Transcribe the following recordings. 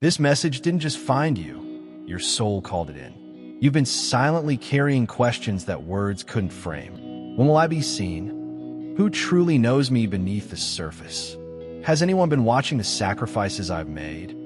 This message didn't just find you, your soul called it in. You've been silently carrying questions that words couldn't frame. When will I be seen? Who truly knows me beneath the surface? Has anyone been watching the sacrifices I've made?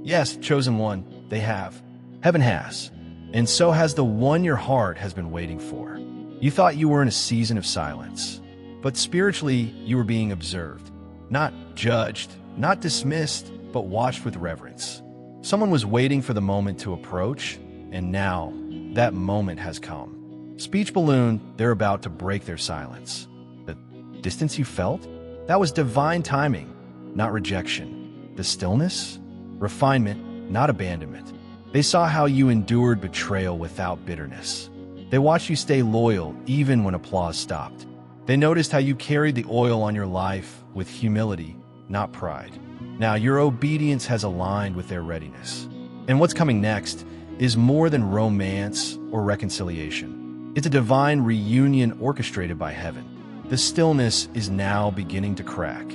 Yes, chosen one, they have. Heaven has. And so has the one your heart has been waiting for. You thought you were in a season of silence, but spiritually you were being observed, not judged, not dismissed, but watched with reverence. Someone was waiting for the moment to approach, and now that moment has come. Speech balloon, they're about to break their silence. The distance you felt? That was divine timing, not rejection. The stillness? Refinement, not abandonment. They saw how you endured betrayal without bitterness. They watched you stay loyal even when applause stopped. They noticed how you carried the oil on your life with humility, not pride. Now your obedience has aligned with their readiness. And what's coming next is more than romance or reconciliation. It's a divine reunion orchestrated by heaven. The stillness is now beginning to crack.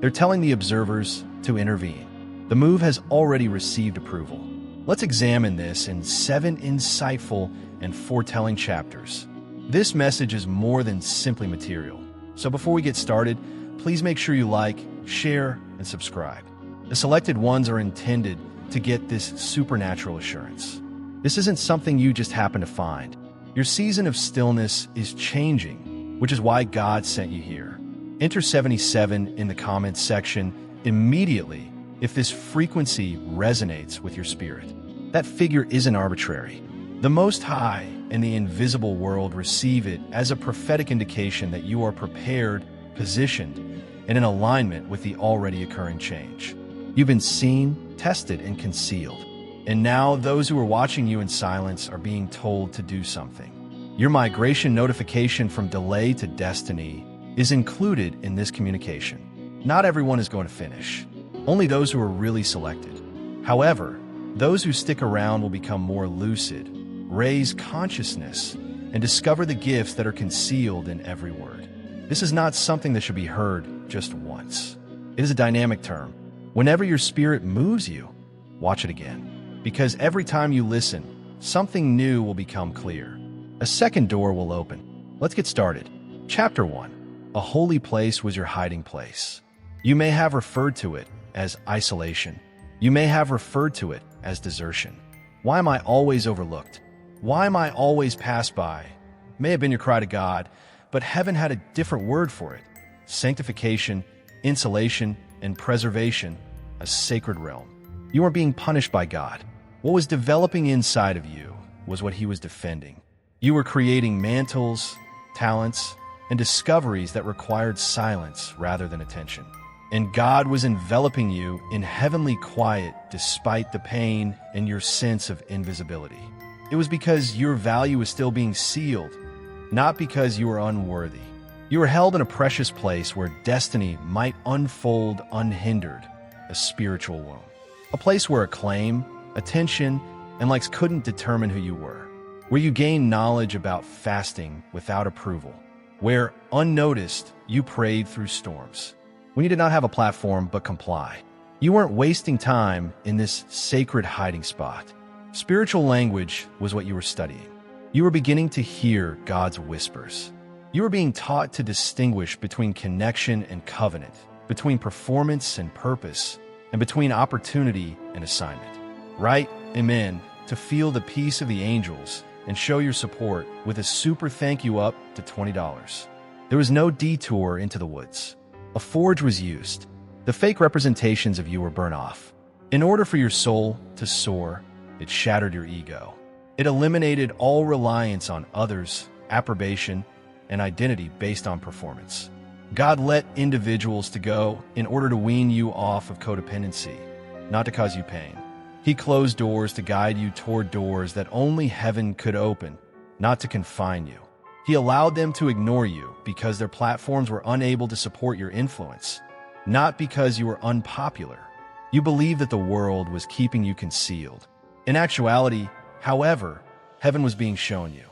They're telling the observers to intervene. The move has already received approval. Let's examine this in 7 insightful and foretelling chapters. This message is more than simply material. So before we get started, please make sure you like, share, and subscribe. The selected ones are intended to get this supernatural assurance. This isn't something you just happen to find. Your season of stillness is changing, which is why God sent you here. Enter 77 in the comments section immediately if this frequency resonates with your spirit. That figure isn't arbitrary. The Most High and the invisible world receive it as a prophetic indication that you are prepared, positioned, and in alignment with the already occurring change. You've been seen, tested, and concealed. And now those who are watching you in silence are being told to do something. Your migration notification from delay to destiny is included in this communication. Not everyone is going to finish. Only those who are really selected. However, those who stick around will become more lucid, raise consciousness, and discover the gifts that are concealed in every word. This is not something that should be heard just once. It is a dynamic term. Whenever your spirit moves you, watch it again. Because every time you listen, something new will become clear. A second door will open. Let's get started. Chapter 1. A holy place was your hiding place. You may have referred to it as isolation. You may have referred to it as desertion. Why am I always overlooked? Why am I always passed by? May have been your cry to God, but heaven had a different word for it. Sanctification, insulation, and preservation, a sacred realm. You weren't being punished by God. What was developing inside of you was what he was defending. You were creating mantles, talents, and discoveries that required silence rather than attention. And God was enveloping you in heavenly quiet despite the pain and your sense of invisibility. It was because your value was still being sealed, not because you were unworthy. You were held in a precious place where destiny might unfold unhindered, a spiritual womb. A place where acclaim, attention, and likes couldn't determine who you were. Where you gained knowledge about fasting without approval. Where, unnoticed, you prayed through storms. When you did not have a platform but comply. You weren't wasting time in this sacred hiding spot. Spiritual language was what you were studying. You were beginning to hear God's whispers. You were being taught to distinguish between connection and covenant, between performance and purpose, and between opportunity and assignment. Write amen to feel the peace of the angels and show your support with a super thank you up to $20. There was no detour into the woods. A forge was used. The fake representations of you were burnt off. In order for your soul to soar, it shattered your ego. It eliminated all reliance on others, approbation, and identity based on performance. God let individuals to go in order to wean you off of codependency, not to cause you pain. He closed doors to guide you toward doors that only heaven could open, not to confine you. He allowed them to ignore you because their platforms were unable to support your influence, not because you were unpopular. You believed that the world was keeping you concealed. In actuality, however, heaven was being shown you.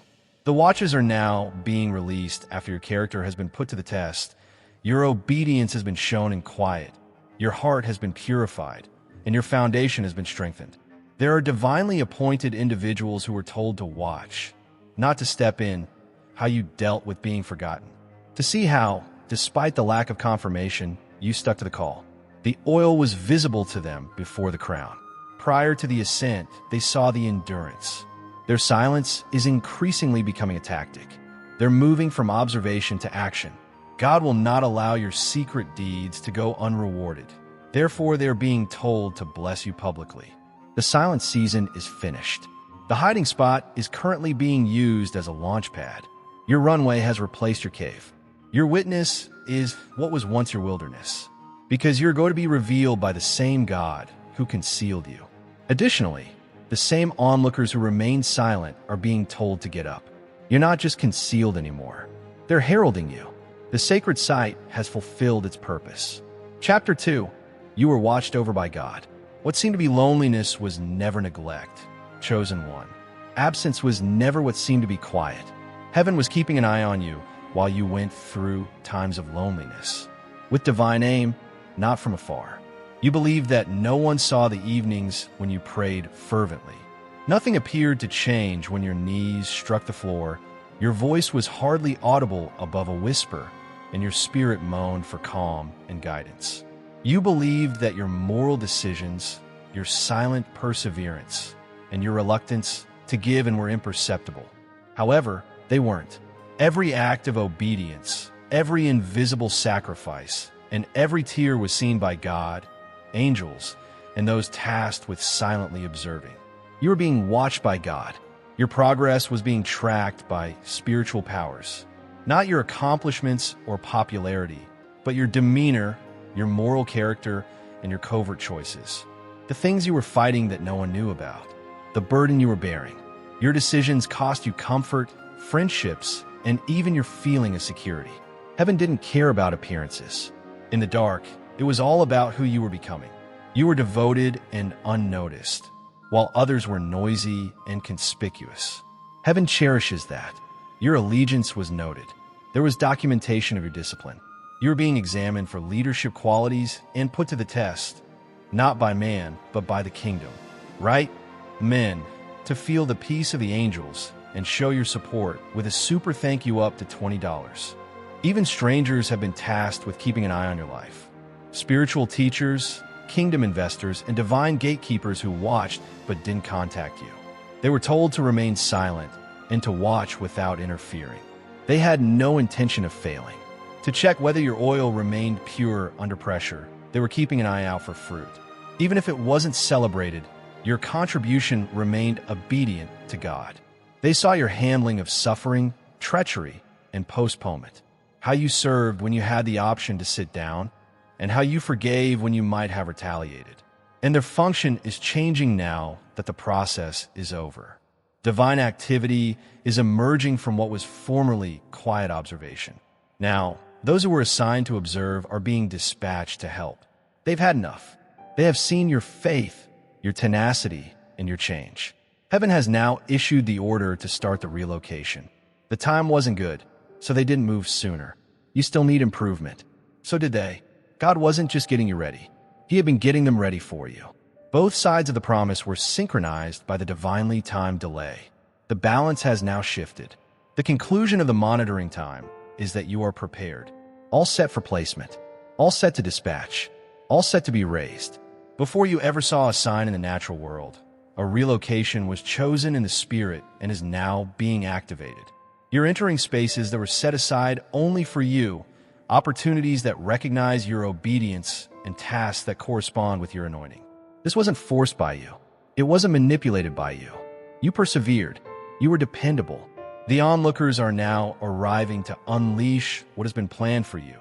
The watches are now being released after your character has been put to the test. Your obedience has been shown in quiet. Your heart has been purified, and your foundation has been strengthened. There are divinely appointed individuals who were told to watch, not to step in, how you dealt with being forgotten. To see how, despite the lack of confirmation, you stuck to the call. The oil was visible to them before the crown. Prior to the ascent, they saw the endurance. Their silence is increasingly becoming a tactic. They're moving from observation to action. God will not allow your secret deeds to go unrewarded. Therefore, they're being told to bless you publicly. The silent season is finished. The hiding spot is currently being used as a launch pad. Your runway has replaced your cave. Your witness is what was once your wilderness, because you're going to be revealed by the same God who concealed you. Additionally, the same onlookers who remain silent are being told to get up. You're not just concealed anymore. They're heralding you. The sacred site has fulfilled its purpose. Chapter 2. You were watched over by God. What seemed to be loneliness was never neglect. Chosen one. Absence was never what seemed to be quiet. Heaven was keeping an eye on you while you went through times of loneliness. With divine aim, not from afar. You believed that no one saw the evenings when you prayed fervently. Nothing appeared to change when your knees struck the floor. Your voice was hardly audible above a whisper, and your spirit moaned for calm and guidance. You believed that your moral decisions, your silent perseverance, and your reluctance to give and were imperceptible. However, they weren't. Every act of obedience, every invisible sacrifice, and every tear was seen by God, angels, and those tasked with silently observing. You were being watched by God. Your progress was being tracked by spiritual powers. Not your accomplishments or popularity, but your demeanor, your moral character, and your covert choices. The things you were fighting that no one knew about. The burden you were bearing. Your decisions cost you comfort, friendships, and even your feeling of security. Heaven didn't care about appearances. In the dark, it was all about who you were becoming. You were devoted and unnoticed, while others were noisy and conspicuous. Heaven cherishes that. Your allegiance was noted. There was documentation of your discipline. You were being examined for leadership qualities and put to the test, not by man, but by the kingdom. Right? Men, to feel the peace of the angels and show your support with a super thank you up to $20. Even strangers have been tasked with keeping an eye on your life. Spiritual teachers, kingdom investors, and divine gatekeepers who watched but didn't contact you. They were told to remain silent and to watch without interfering. They had no intention of failing. To check whether your oil remained pure under pressure, they were keeping an eye out for fruit. Even if it wasn't celebrated, your contribution remained obedient to God. They saw your handling of suffering, treachery, and postponement. How you served when you had the option to sit down, and how you forgave when you might have retaliated. And their function is changing now that the process is over. Divine activity is emerging from what was formerly quiet observation. Now, those who were assigned to observe are being dispatched to help. They've had enough. They have seen your faith, your tenacity, and your change. Heaven has now issued the order to start the relocation. The time wasn't good, so they didn't move sooner. You still need improvement. So did they. God wasn't just getting you ready. He had been getting them ready for you. Both sides of the promise were synchronized by the divinely timed delay. The balance has now shifted. The conclusion of the monitoring time is that you are prepared. All set for placement. All set to dispatch. All set to be raised. Before you ever saw a sign in the natural world, a relocation was chosen in the spirit and is now being activated. You're entering spaces that were set aside only for you, opportunities that recognize your obedience and tasks that correspond with your anointing. This wasn't forced by you. It wasn't manipulated by you. You persevered. You were dependable. The onlookers are now arriving to unleash what has been planned for you,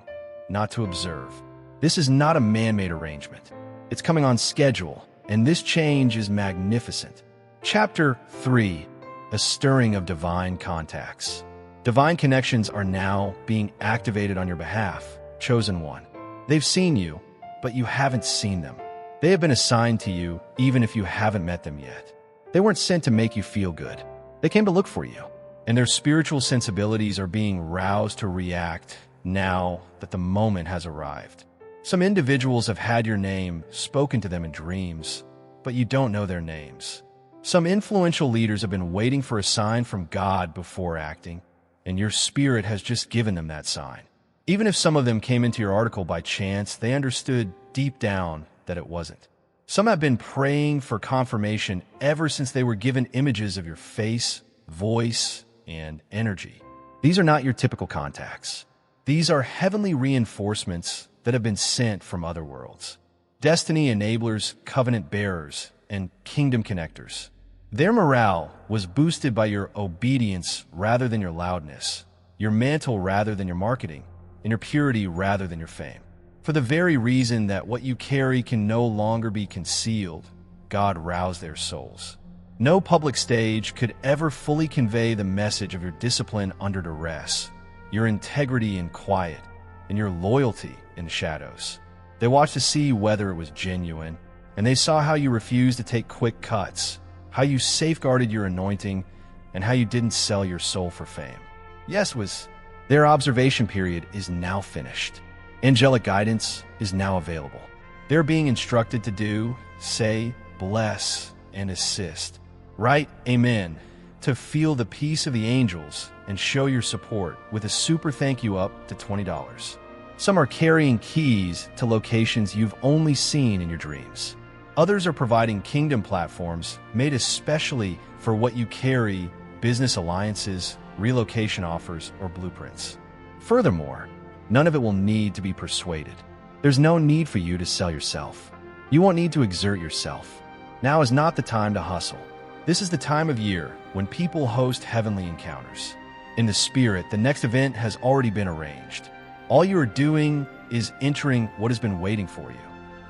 not to observe. This is not a man-made arrangement. It's coming on schedule, and this change is magnificent. Chapter 3. A stirring of divine contacts. Divine connections are now being activated on your behalf, chosen one. They've seen you, but you haven't seen them. They have been assigned to you even if you haven't met them yet. They weren't sent to make you feel good. They came to look for you, and their spiritual sensibilities are being roused to react now that the moment has arrived. Some individuals have had your name spoken to them in dreams, but you don't know their names. Some influential leaders have been waiting for a sign from God before acting, and your spirit has just given them that sign. Even if some of them came into your article by chance, they understood deep down that it wasn't. Some have been praying for confirmation ever since they were given images of your face, voice, and energy. These are not your typical contacts. These are heavenly reinforcements that have been sent from other worlds. Destiny enablers, covenant bearers, and kingdom connectors. Their morale was boosted by your obedience rather than your loudness, your mantle rather than your marketing, and your purity rather than your fame. For the very reason that what you carry can no longer be concealed, God roused their souls. No public stage could ever fully convey the message of your discipline under duress, your integrity in quiet, and your loyalty in the shadows. They watched to see whether it was genuine, and they saw how you refused to take quick cuts, how you safeguarded your anointing, and how you didn't sell your soul for fame. Yes, their observation period is now finished. Angelic guidance is now available. They're being instructed to do, say, bless, and assist. Write amen to feel the peace of the angels and show your support with a super thank you up to $20. Some are carrying keys to locations you've only seen in your dreams. Others are providing kingdom platforms made especially for what you carry, business alliances, relocation offers, or blueprints. Furthermore, none of it will need to be persuaded. There's no need for you to sell yourself. You won't need to exert yourself. Now is not the time to hustle. This is the time of year when people host heavenly encounters. In the spirit, the next event has already been arranged. All you are doing is entering what has been waiting for you.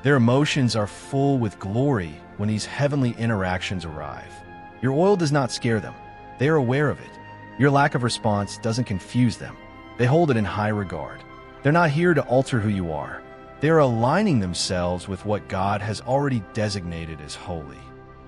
Their emotions are full with glory when these heavenly interactions arrive. Your oil does not scare them. They are aware of it. Your lack of response doesn't confuse them. They hold it in high regard. They're not here to alter who you are. They are aligning themselves with what God has already designated as holy.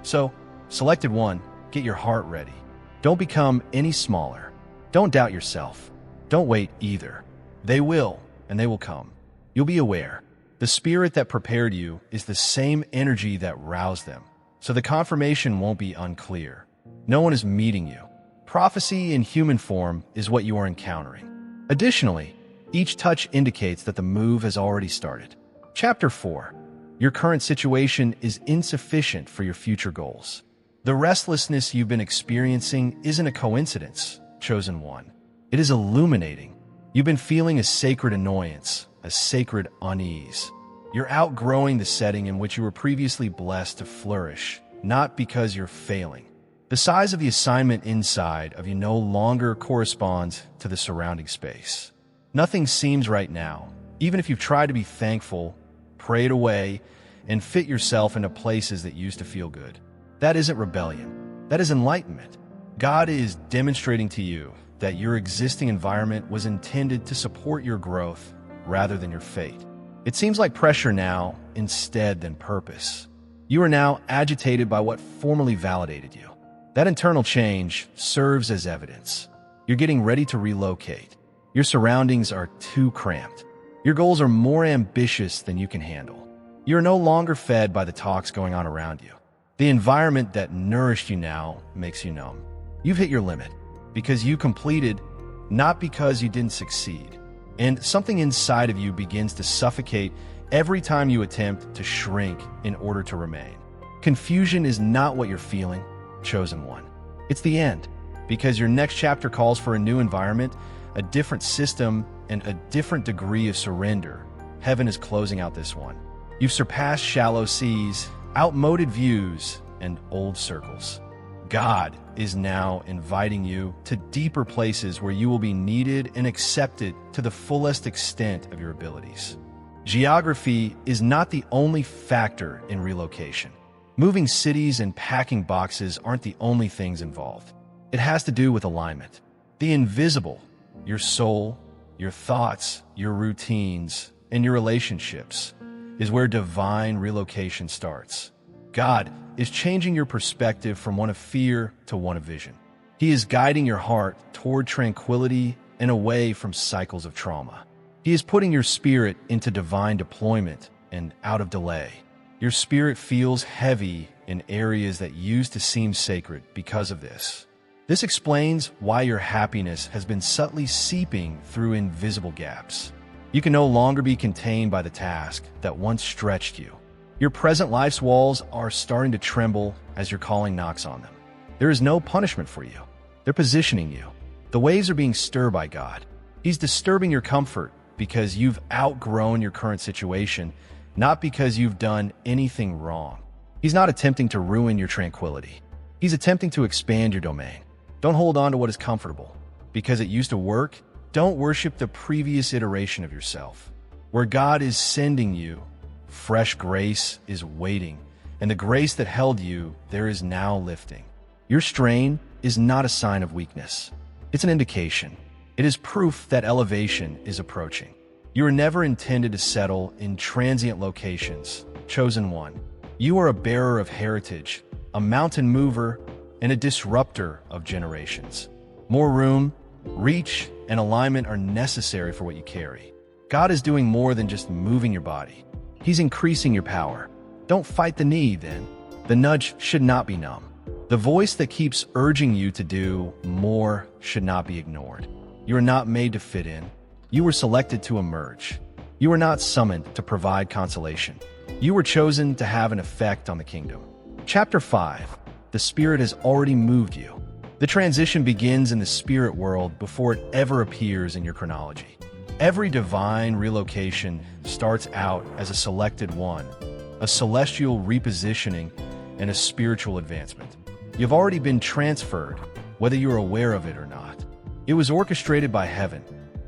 So, selected one, get your heart ready. Don't become any smaller. Don't doubt yourself. Don't wait either. They will, and they will come. You'll be aware. The spirit that prepared you is the same energy that roused them, so the confirmation won't be unclear. No one is meeting you. Prophecy in human form is what you are encountering. Additionally, each touch indicates that the move has already started. Chapter 4. Your current situation is insufficient for your future goals. The restlessness you've been experiencing isn't a coincidence, chosen one. It is illuminating. You've been feeling a sacred annoyance, a sacred unease. You're outgrowing the setting in which you were previously blessed to flourish, not because you're failing. The size of the assignment inside of you no longer corresponds to the surrounding space. Nothing seems right now, even if you've tried to be thankful, prayed away, and fit yourself into places that used to feel good. That isn't rebellion. That is enlightenment. God is demonstrating to you that your existing environment was intended to support your growth rather than your fate. It seems like pressure now instead than purpose. You are now agitated by what formerly validated you. That internal change serves as evidence. You're getting ready to relocate. Your surroundings are too cramped. Your goals are more ambitious than you can handle. You're no longer fed by the talks going on around you. The environment that nourished you now makes you numb. You've hit your limit because you completed, not because you didn't succeed. And something inside of you begins to suffocate every time you attempt to shrink in order to remain. Confusion is not what you're feeling, chosen one. It's the end, because your next chapter calls for a new environment, a different system, and a different degree of surrender. Heaven is closing out this one. You've surpassed shallow seas, outmoded views, and old circles. God is now inviting you to deeper places where you will be needed and accepted to the fullest extent of your abilities. Geography is not the only factor in relocation. Moving cities and packing boxes aren't the only things involved. It has to do with alignment. The invisible, your soul, your thoughts, your routines, and your relationships, is where divine relocation starts. God is changing your perspective from one of fear to one of vision. He is guiding your heart toward tranquility and away from cycles of trauma. He He is putting your spirit into divine deployment and out of delay. Your spirit feels heavy in areas that used to seem sacred because of this. This explains why your happiness has been subtly seeping through invisible gaps. You can no longer be contained by the task that once stretched you. Your present life's walls are starting to tremble as your calling knocks on them. There is no punishment for you. They're positioning you. The waves are being stirred by God. He's disturbing your comfort because you've outgrown your current situation, not because you've done anything wrong. He's not attempting to ruin your tranquility. He's attempting to expand your domain. Don't hold on to what is comfortable. Because it used to work, don't worship the previous iteration of yourself. Where God is sending you, fresh grace is waiting, and the grace that held you, there is now lifting. Your strain is not a sign of weakness. It's an indication. It is proof that elevation is approaching. You were never intended to settle in transient locations, chosen one. You are a bearer of heritage, a mountain mover, and a disruptor of generations. More room, reach, and alignment are necessary for what you carry. God is doing more than just moving your body. He's increasing your power. Don't fight the need, then. The nudge should not be numb. The voice that keeps urging you to do more should not be ignored. You are not made to fit in. You were selected to emerge. You were not summoned to provide consolation. You were chosen to have an effect on the kingdom. Chapter 5. The Spirit has already moved you. The transition begins in the spirit world before it ever appears in your chronology. Every divine relocation starts out as a selected one, a celestial repositioning, and a spiritual advancement. You've already been transferred, whether you're aware of it or not. It was orchestrated by heaven,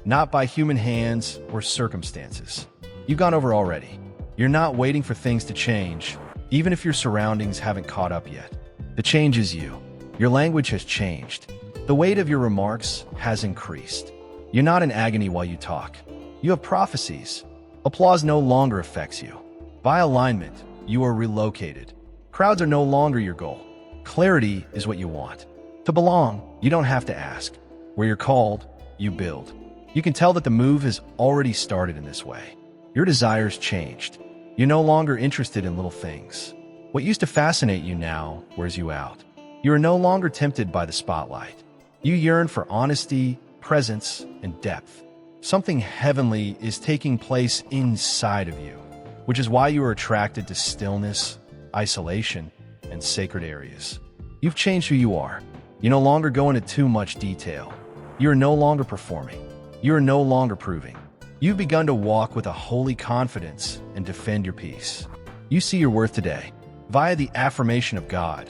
not by human hands or circumstances. You've gone over already. You're not waiting for things to change, even if your surroundings haven't caught up yet. The change is you. Your language has changed. The weight of your remarks has increased. You're not in agony while you talk. You have prophecies. Applause no longer affects you. By alignment, you are relocated. Crowds are no longer your goal. Clarity is what you want. To belong, you don't have to ask. Where you're called, you build. You can tell that the move has already started in this way. Your desires changed. You're no longer interested in little things. What used to fascinate you now wears you out. You are no longer tempted by the spotlight. You yearn for honesty, presence, and depth. Something heavenly is taking place inside of you, which is why you are attracted to stillness, isolation, and sacred areas. You've changed who you are. You no longer go into too much detail. You are no longer performing. You are no longer proving. You've begun to walk with a holy confidence and defend your peace. You see your worth today via the affirmation of God,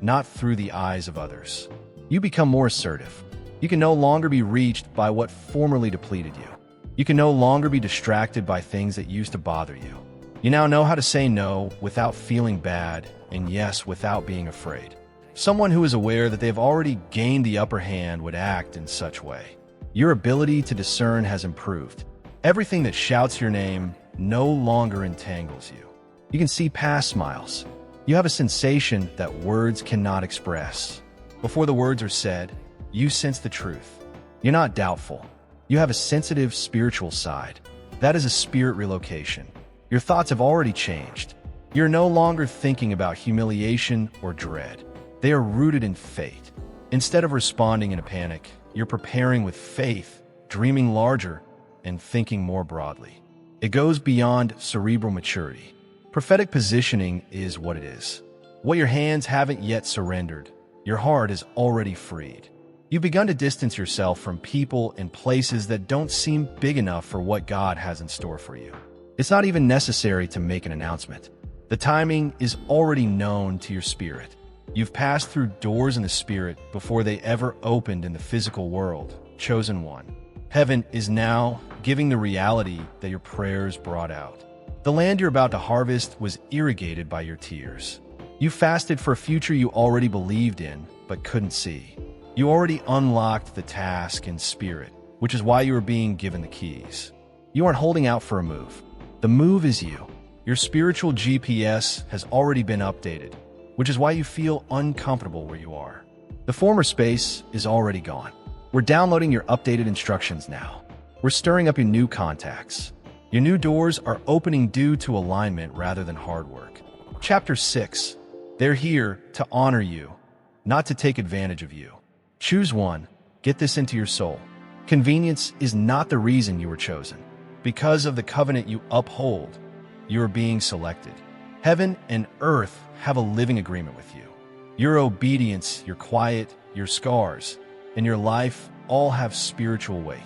not through the eyes of others. You become more assertive. You can no longer be reached by what formerly depleted you. You can no longer be distracted by things that used to bother you. You now know how to say no without feeling bad and yes without being afraid. Someone who is aware that they've already gained the upper hand would act in such way. Your ability to discern has improved. Everything that shouts your name no longer entangles you. You can see past smiles. You have a sensation that words cannot express. Before the words are said, you sense the truth. You're not doubtful. You have a sensitive spiritual side. That is a spirit relocation. Your thoughts have already changed. You're no longer thinking about humiliation or dread. They are rooted in faith. Instead of responding in a panic, you're preparing with faith, dreaming larger, and thinking more broadly. It goes beyond cerebral maturity. Prophetic positioning is what it is. What your hands haven't yet surrendered, your heart is already freed. You've begun to distance yourself from people and places that don't seem big enough for what God has in store for you. It's not even necessary to make an announcement. The timing is already known to your spirit. You've passed through doors in the spirit before they ever opened in the physical world, chosen one. Heaven is now giving the reality that your prayers brought out. The land you're about to harvest was irrigated by your tears. You fasted for a future you already believed in, but couldn't see. You already unlocked the task in spirit, which is why you are being given the keys. You aren't holding out for a move. The move is you. Your spiritual GPS has already been updated, which is why you feel uncomfortable where you are. The former space is already gone. We're downloading your updated instructions now. We're stirring up your new contacts. Your new doors are opening due to alignment rather than hard work. Chapter 6. They're here to honor you, not to take advantage of you. Choose one. Get this into your soul. Convenience is not the reason you were chosen. Because of the covenant you uphold, you are being selected. Heaven and earth have a living agreement with you. Your obedience, your quiet, your scars, and your life all have spiritual weight.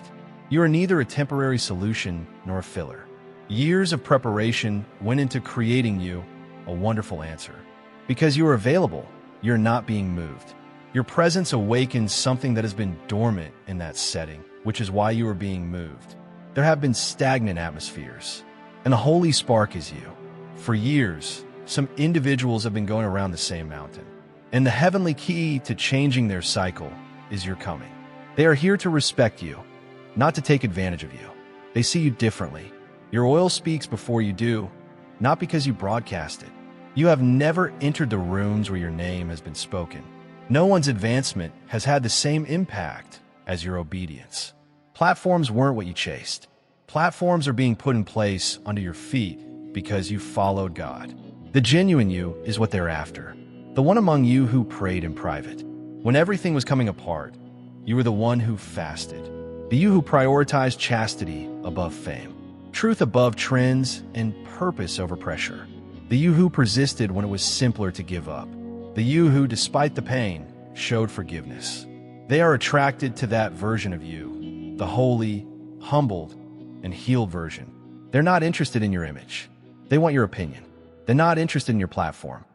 You are neither a temporary solution nor a filler. Years of preparation went into creating you a wonderful answer. Because you are available, you're not being moved. Your presence awakens something that has been dormant in that setting, which is why you are being moved. There have been stagnant atmospheres, and a holy spark is you. For years, some individuals have been going around the same mountain, and the heavenly key to changing their cycle is your coming. They are here to respect you, not to take advantage of you. They see you differently. Your oil speaks before you do, not because you broadcast it. You have never entered the rooms where your name has been spoken. No one's advancement has had the same impact as your obedience. Platforms weren't what you chased. Platforms are being put in place under your feet because you followed God. The genuine you is what they're after. The one among you who prayed in private. When everything was coming apart, you were the one who fasted. The you who prioritized chastity above fame, truth above trends, and purpose over pressure. The you who persisted when it was simpler to give up. The you who, despite the pain, showed forgiveness. They are attracted to that version of you, the holy, humbled, and healed version. They're not interested in your image. They want your opinion. They're not interested in your platform.